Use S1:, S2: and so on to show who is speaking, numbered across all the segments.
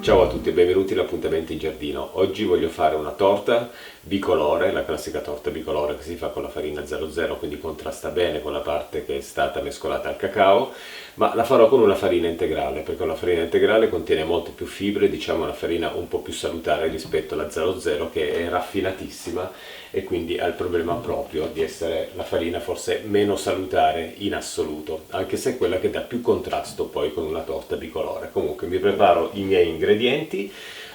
S1: Ciao a tutti e benvenuti all'appuntamento in giardino. Oggi voglio fare una torta bicolore, la classica torta bicolore che si fa con la farina 00, quindi contrasta bene con la parte che è stata mescolata al cacao, ma la farò con una farina integrale, perché una farina integrale contiene molte più fibre, diciamo una farina un po' più salutare rispetto alla 00 che è raffinatissima e quindi ha il problema proprio di essere la farina forse meno salutare in assoluto, anche se è quella che dà più contrasto poi con una torta bicolore. Comunque mi preparo i miei ingredienti,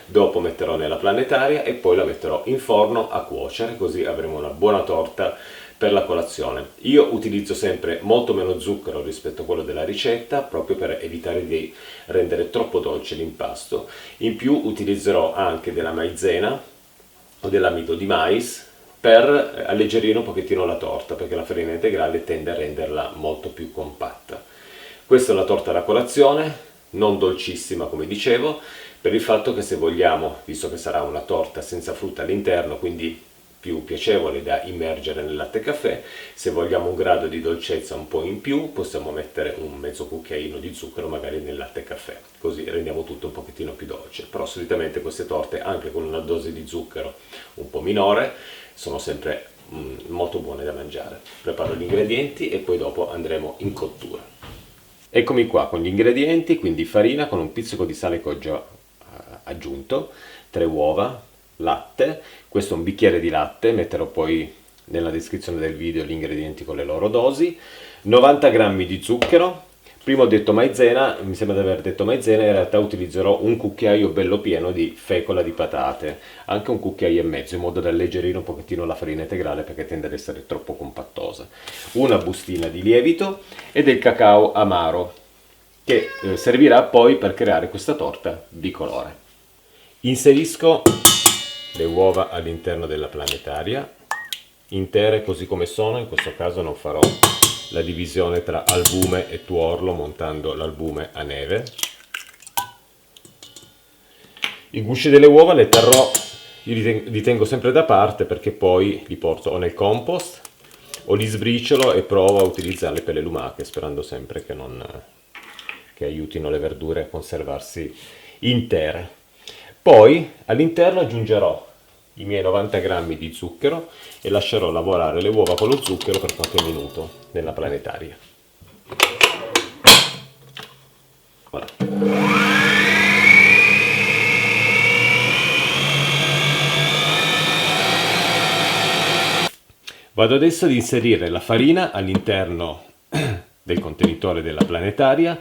S1: dopo metterò nella planetaria e poi la metterò in forno a cuocere, così avremo una buona torta per la colazione. Io utilizzo sempre molto meno zucchero rispetto a quello della ricetta, proprio per evitare di rendere troppo dolce l'impasto. In più utilizzerò anche della maizena o dell'amido di mais per alleggerire un pochettino la torta, perché la farina integrale tende a renderla molto più compatta. Questa è la torta da colazione, non dolcissima come dicevo, per il fatto che se vogliamo, visto che sarà una torta senza frutta all'interno, quindi più piacevole da immergere nel latte caffè, se vogliamo un grado di dolcezza un po' in più, possiamo mettere un mezzo cucchiaino di zucchero magari nel latte caffè, così rendiamo tutto un pochettino più dolce. Però solitamente queste torte, anche con una dose di zucchero un po' minore, sono sempre molto buone da mangiare. Preparo gli ingredienti e poi dopo andremo in cottura. Eccomi qua con gli ingredienti, quindi farina con un pizzico di sale che ho già aggiunto, 3 uova, latte, questo è un bicchiere di latte, metterò poi nella descrizione del video gli ingredienti con le loro dosi, 90 grammi di zucchero, prima ho detto maizena, mi sembra di aver detto maizena, in realtà utilizzerò un cucchiaio bello pieno di fecola di patate, anche un cucchiaio e mezzo, in modo da alleggerire un pochettino la farina integrale perché tende ad essere troppo compattosa, una bustina di lievito e del cacao amaro, che servirà poi per creare questa torta bicolore. Inserisco le uova all'interno della planetaria, intere così come sono, in questo caso non farò la divisione tra albume e tuorlo montando l'albume a neve. I gusci delle uova le terrò, li tengo sempre da parte perché poi li porto o nel compost o li sbriciolo e provo a utilizzarle per le lumache, sperando sempre che aiutino le verdure a conservarsi intere. Poi all'interno aggiungerò i miei 90 grammi di zucchero e lascerò lavorare le uova con lo zucchero per qualche minuto nella planetaria. Voilà. Vado adesso ad inserire la farina all'interno del contenitore della planetaria,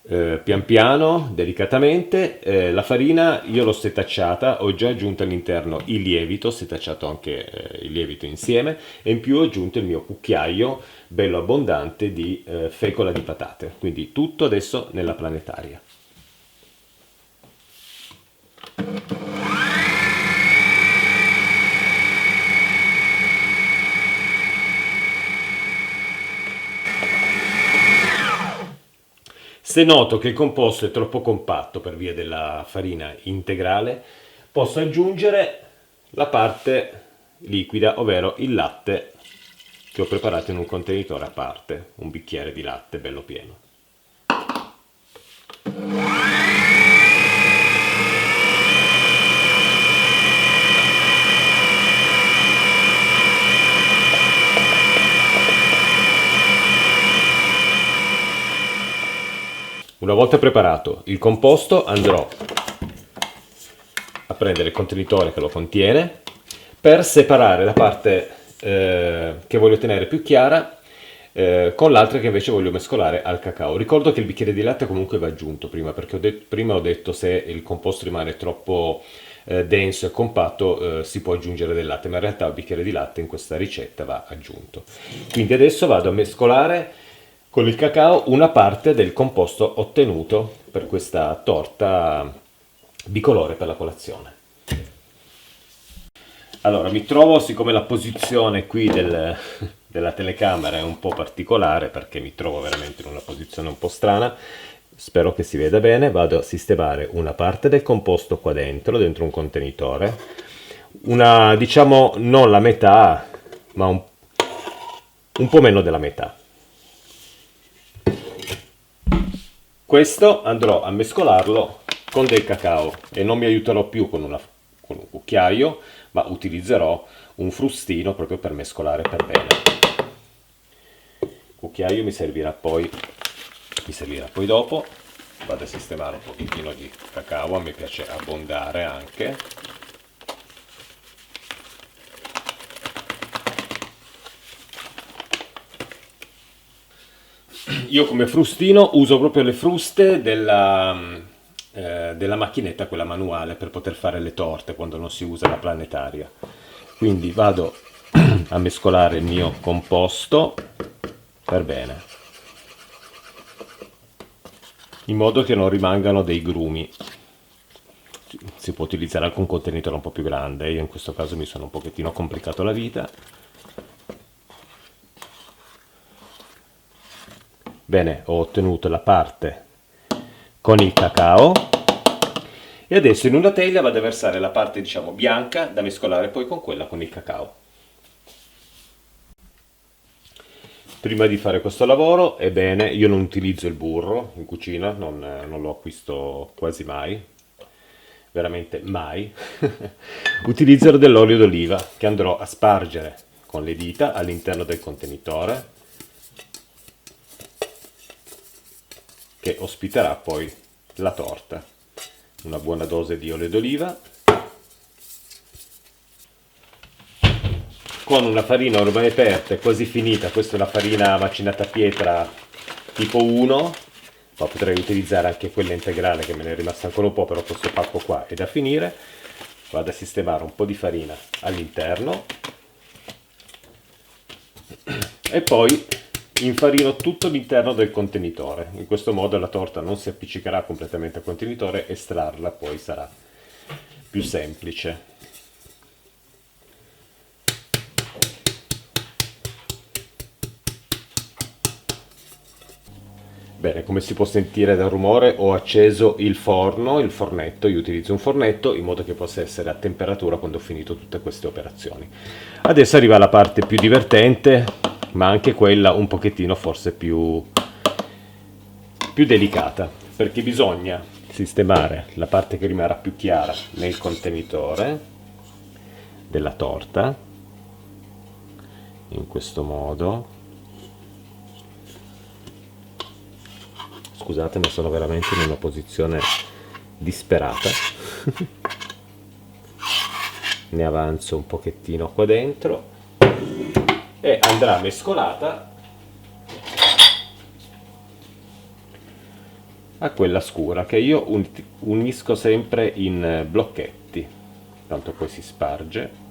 S1: pian piano, delicatamente. La farina io l'ho setacciata, ho già aggiunto all'interno il lievito, ho setacciato anche il lievito insieme e in più ho aggiunto il mio cucchiaio bello abbondante di fecola di patate, quindi tutto adesso nella planetaria. Se noto che il composto è troppo compatto per via della farina integrale, posso aggiungere la parte liquida, ovvero il latte che ho preparato in un contenitore a parte, un bicchiere di latte bello pieno. Una volta preparato il composto andrò a prendere il contenitore che lo contiene per separare la parte che voglio tenere più chiara con l'altra che invece voglio mescolare al cacao. Ricordo che il bicchiere di latte comunque va aggiunto prima, perché prima ho detto se il composto rimane troppo denso e compatto si può aggiungere del latte, ma in realtà il bicchiere di latte in questa ricetta va aggiunto. Quindi adesso vado a mescolare con il cacao una parte del composto ottenuto per questa torta bicolore per la colazione. Allora, mi trovo, siccome la posizione qui della telecamera è un po' particolare, perché mi trovo veramente in una posizione un po' strana, spero che si veda bene, vado a sistemare una parte del composto qua dentro un contenitore, una, diciamo, non la metà, ma un po' meno della metà. Questo andrò a mescolarlo con del cacao e non mi aiuterò più con un cucchiaio, ma utilizzerò un frustino proprio per mescolare per bene. Il cucchiaio mi servirà poi dopo. Vado a sistemare un pochettino di cacao, a me piace abbondare anche. Io come frustino uso proprio le fruste della macchinetta, quella manuale, per poter fare le torte quando non si usa la planetaria. Quindi vado a mescolare il mio composto per bene, in modo che non rimangano dei grumi. Si può utilizzare anche un contenitore un po' più grande, io in questo caso mi sono un pochettino complicato la vita. Bene, ho ottenuto la parte con il cacao e adesso in una teglia vado a versare la parte, diciamo, bianca da mescolare poi con quella con il cacao. Prima di fare questo lavoro, ebbene, io non utilizzo il burro in cucina, non lo acquisto quasi mai, veramente mai. Utilizzerò dell'olio d'oliva che andrò a spargere con le dita all'interno del contenitore, che ospiterà poi la torta. Una buona dose di olio d'oliva con una farina ormai aperta e quasi finita. Questa è la farina macinata a pietra tipo 1, ma potrei utilizzare anche quella integrale che me ne è rimasta ancora un po', però questo pacco qua è da finire. Vado a sistemare un po' di farina all'interno e poi infarino tutto l'interno del contenitore. In questo modo la torta non si appiccicherà completamente al contenitore, estrarla poi sarà più semplice. Bene, come si può sentire dal rumore, ho acceso il forno, il fornetto. Io utilizzo un fornetto in modo che possa essere a temperatura quando ho finito tutte queste operazioni. Adesso arriva la parte più divertente, ma anche quella un pochettino forse più delicata, perché bisogna sistemare la parte che rimarrà più chiara nel contenitore della torta, in questo modo. Scusate, ma sono veramente in una posizione disperata. Ne avanzo un pochettino qua dentro e andrà mescolata a quella scura, che io unisco sempre in blocchetti, tanto poi si sparge,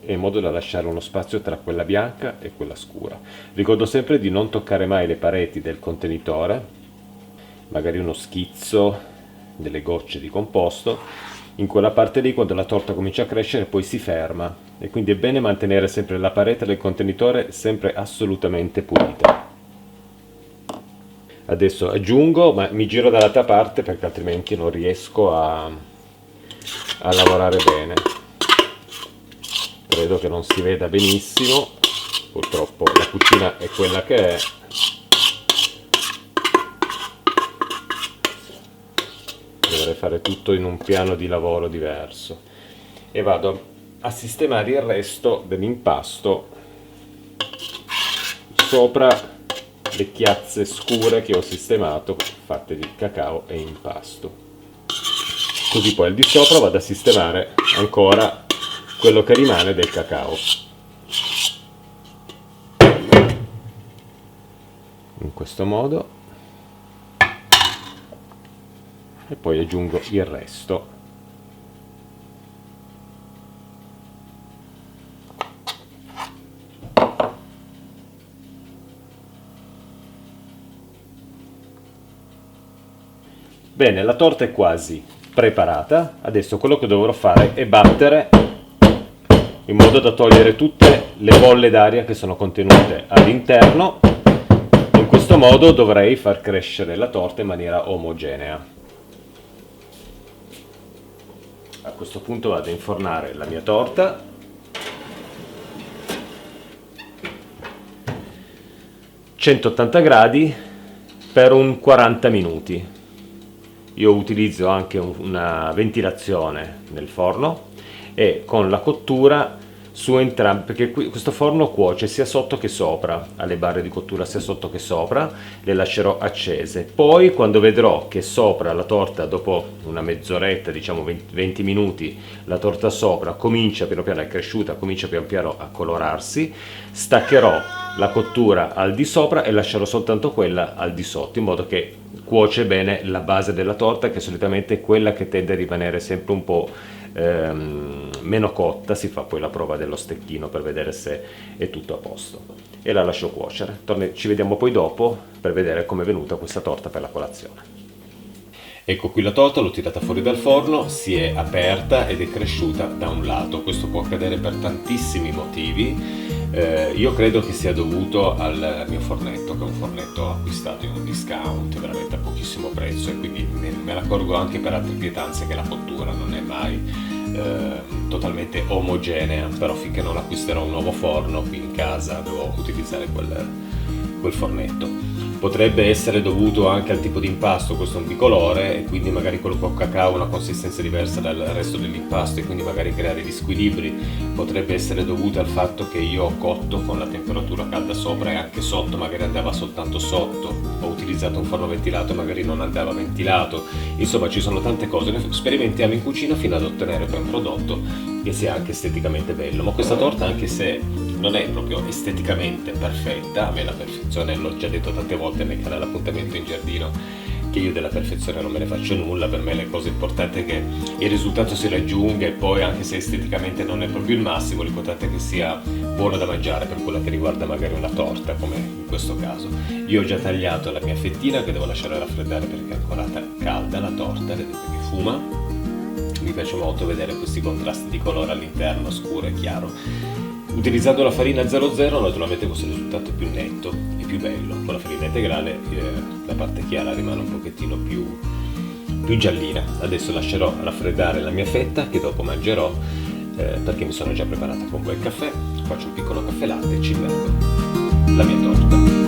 S1: in modo da lasciare uno spazio tra quella bianca e quella scura. Ricordo sempre di non toccare mai le pareti del contenitore, magari uno schizzo, delle gocce di composto, in quella parte lì quando la torta comincia a crescere poi si ferma, e quindi è bene mantenere sempre la parete del contenitore sempre assolutamente pulita. Adesso aggiungo, ma mi giro dall'altra parte perché altrimenti non riesco a lavorare bene. Credo che non si veda benissimo, purtroppo la cucina è quella che è. Dovrei fare tutto in un piano di lavoro diverso. E vado a sistemare il resto dell'impasto sopra le chiazze scure che ho sistemato, fatte di cacao e impasto. Così poi al di sopra vado a sistemare ancora quello che rimane del cacao. In questo modo. E poi aggiungo il resto. Bene, la torta è quasi preparata. Adesso quello che dovrò fare è battere in modo da togliere tutte le bolle d'aria che sono contenute all'interno. In questo modo dovrei far crescere la torta in maniera omogenea. A questo punto vado a infornare la mia torta. 180 gradi per un 40 minuti. io utilizzo anche una ventilazione nel forno e con la cottura su entrambi, perché questo forno cuoce sia sotto che sopra, ha le barre di cottura sia sotto che sopra, le lascerò accese. Poi quando vedrò che sopra la torta, dopo una mezz'oretta, diciamo 20 minuti, la torta sopra comincia piano piano, è cresciuta, comincia piano piano a colorarsi, staccherò la cottura al di sopra e lascerò soltanto quella al di sotto, in modo che cuoce bene la base della torta, che solitamente è quella che tende a rimanere sempre un po' meno cotta. Si fa poi la prova dello stecchino per vedere se è tutto a posto e la lascio cuocere. Ci vediamo poi dopo per vedere come è venuta questa torta per la colazione. Ecco qui la torta, l'ho tirata fuori dal forno, si è aperta ed è cresciuta da un lato. Questo può accadere per tantissimi motivi. Io credo che sia dovuto al mio fornetto, che è un fornetto acquistato in un discount veramente a pochissimo prezzo, e quindi me ne accorgo anche per altre pietanze che la cottura non è mai totalmente omogenea, però finché non acquisterò un nuovo forno qui in casa devo utilizzare quel fornetto. Potrebbe essere dovuto anche al tipo di impasto, questo è un bicolore e quindi magari quello con cacao ha una consistenza diversa dal resto dell'impasto e quindi magari creare degli squilibri. Potrebbe essere dovuto al fatto che io ho cotto con la temperatura calda sopra e anche sotto magari andava soltanto sotto, ho utilizzato un forno ventilato e magari non andava ventilato. Insomma, ci sono tante cose, noi sperimentiamo in cucina fino ad ottenere poi un prodotto che sia anche esteticamente bello. Ma questa torta, anche se non è proprio esteticamente perfetta, a me la perfezione, l'ho già detto tante volte nel canale Appuntamento in Giardino, che io della perfezione non me ne faccio nulla. Per me le cose importanti è che il risultato si raggiunga, e poi anche se esteticamente non è proprio il massimo, l'importante è che sia buono da mangiare per quella che riguarda magari una torta, come in questo caso. Io ho già tagliato la mia fettina che devo lasciare raffreddare perché è ancora calda la torta, vedete che fuma. Mi piace molto vedere questi contrasti di colore all'interno, scuro e chiaro. Utilizzando la farina 00 naturalmente questo risultato è più netto e più bello. Con la farina integrale la parte chiara rimane un pochettino più giallina. Adesso lascerò raffreddare la mia fetta che dopo mangerò, perché mi sono già preparata con quel caffè. Faccio un piccolo caffè latte e ci metto la mia torta.